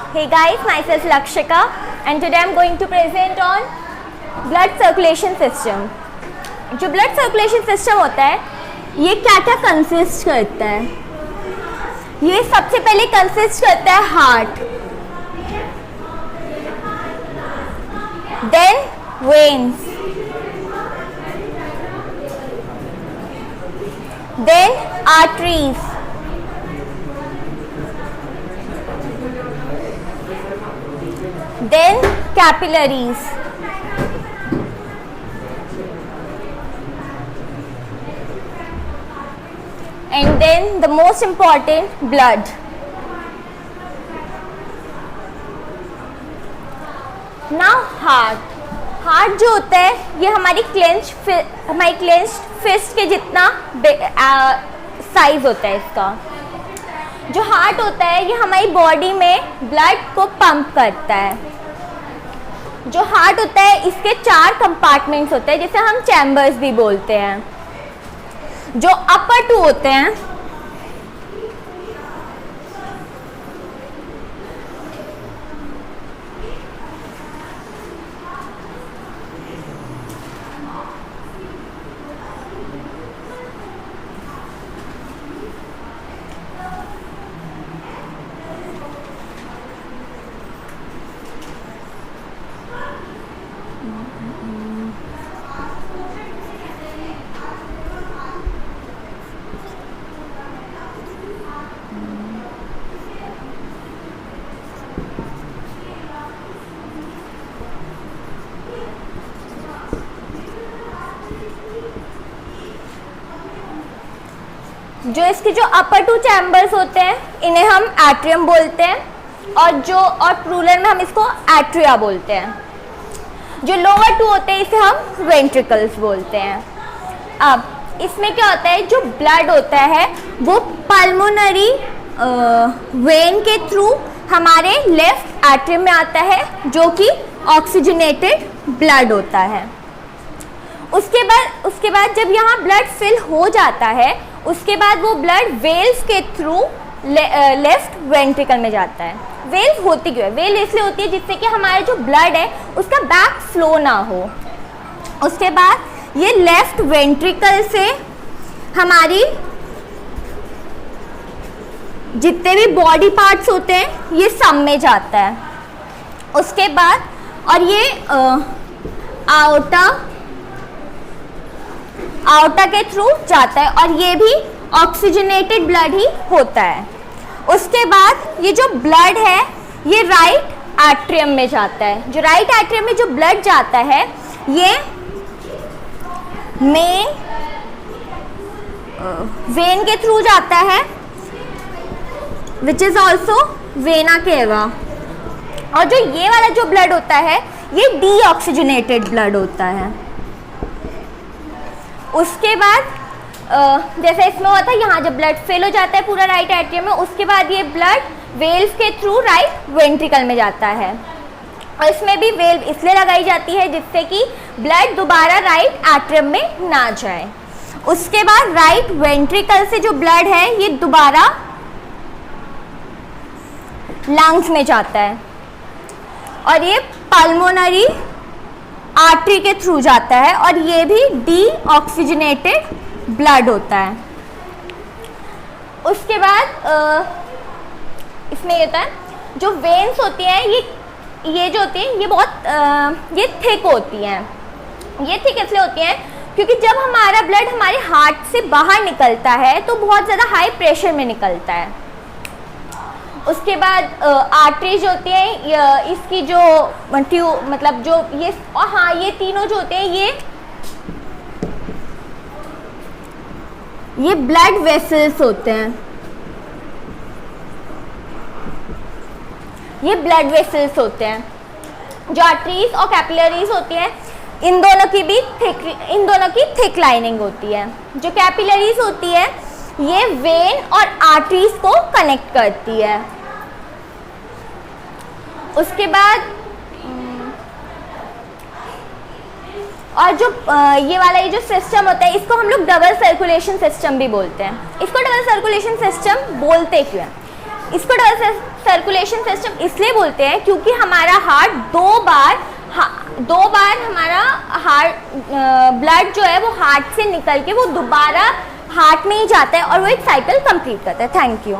Hey guys, myself Lakshika and today I'm going to present on blood circulation system. जो blood circulation system होता है ये क्या क्या कंसिस्ट करता है? ये सबसे पहले कंसिस्ट करता है heart, then veins, then arteries, then capillaries, and then the most important, blood. Now heart जो होता है ये हमारी क्लेंच्ड फिस्ट के जितना साइज होता है इसका। जो हार्ट होता है ये हमारी बॉडी में ब्लड को पंप करता है। जो हार्ट होता है इसके 4 कंपार्टमेंट्स होते हैं जिसे हम चैम्बर्स भी बोलते हैं। जो अपर 2 होते हैं जो इसके जो अपर 2 चैम्बर्स होते हैं इन्हें हम एट्रियम बोलते हैं और प्लूरल में हम इसको एट्रिया बोलते हैं। जो लोअर 2 होते हैं इसे हम वेंट्रिकल्स बोलते हैं। अब इसमें क्या होता है, जो ब्लड होता है वो पल्मोनरी वेन के थ्रू हमारे लेफ्ट एट्रियम में आता है जो कि ऑक्सीजनेटेड ब्लड होता है। उसके बाद जब यहाँ ब्लड फिल हो जाता है उसके बाद वो ब्लड वेल्स के थ्रू लेफ्ट वेंट्रिकल में जाता है। वेल्स होती क्यों है? वेल इसलिए होती है जिससे कि हमारा जो ब्लड है उसका बैक फ्लो ना हो। उसके बाद ये लेफ्ट वेंट्रिकल से हमारी जितने भी बॉडी पार्ट्स होते हैं ये सब में जाता है। उसके बाद और ये आउटा के थ्रू जाता है और ये भी ऑक्सीजनेटेड ब्लड ही होता है। उसके बाद ये जो ब्लड है ये राइट एट्रियम में जाता है। जो राइट एट्रियम में जो ब्लड जाता है ये मेन वेन के थ्रू जाता है which is also vena cava. और जो ये वाला जो ब्लड होता है ये डीऑक्सीजनेटेड ब्लड होता है। उसके बाद जैसे इसमें हुआ था यहाँ जब ब्लड फेल हो जाता है पूरा राइट एट्रियम में उसके बाद ये ब्लड वेल्स के थ्रू राइट वेंट्रिकल में जाता है। और इसमें भी वेल्व इसलिए लगाई जाती है जिससे कि ब्लड दोबारा राइट एट्रियम में ना जाए। उसके बाद राइट वेंट्रिकल से जो ब्लड है ये दोबारा लंग्स में जाता है और ये पल्मोनरी आर्टरी के थ्रू जाता है और ये भी डीऑक्सीजनेटेड ब्लड होता है। उसके बाद इसमें ये होता है जो वेन्स होती हैं ये जो होती हैं ये बहुत ये थिक होती हैं। ये थिक इसलिए होती हैं क्योंकि जब हमारा ब्लड हमारे हार्ट से बाहर निकलता है तो बहुत ज़्यादा हाई प्रेशर में निकलता है। उसके बाद आर्टरीज होती हैं इसकी जो मतलब जो ये और हाँ ये तीनों जो होते हैं ये ब्लड वेसल्स होते हैं। ये ब्लड वेसल्स होते हैं। जो आर्टरीज और कैपिलरीज होती हैं इन दोनों की थिक लाइनिंग होती है। जो कैपिलरीज होती है ये वेन और आर्टरीज को कनेक्ट करती है। उसके बाद और जो ये जो सिस्टम होता है इसको हम लोग डबल सर्कुलेशन सिस्टम भी बोलते हैं। इसको डबल सर्कुलेशन सिस्टम बोलते क्यों हैं? इसको डबल सर्कुलेशन सिस्टम इसलिए बोलते हैं क्योंकि हमारा हार्ट दो बार हमारा ब्लड जो है वो हार्ट से निकल के वो दोबारा हार्ट में ही जाता है और वो एक साइकिल कंप्लीट करता है। Thank you.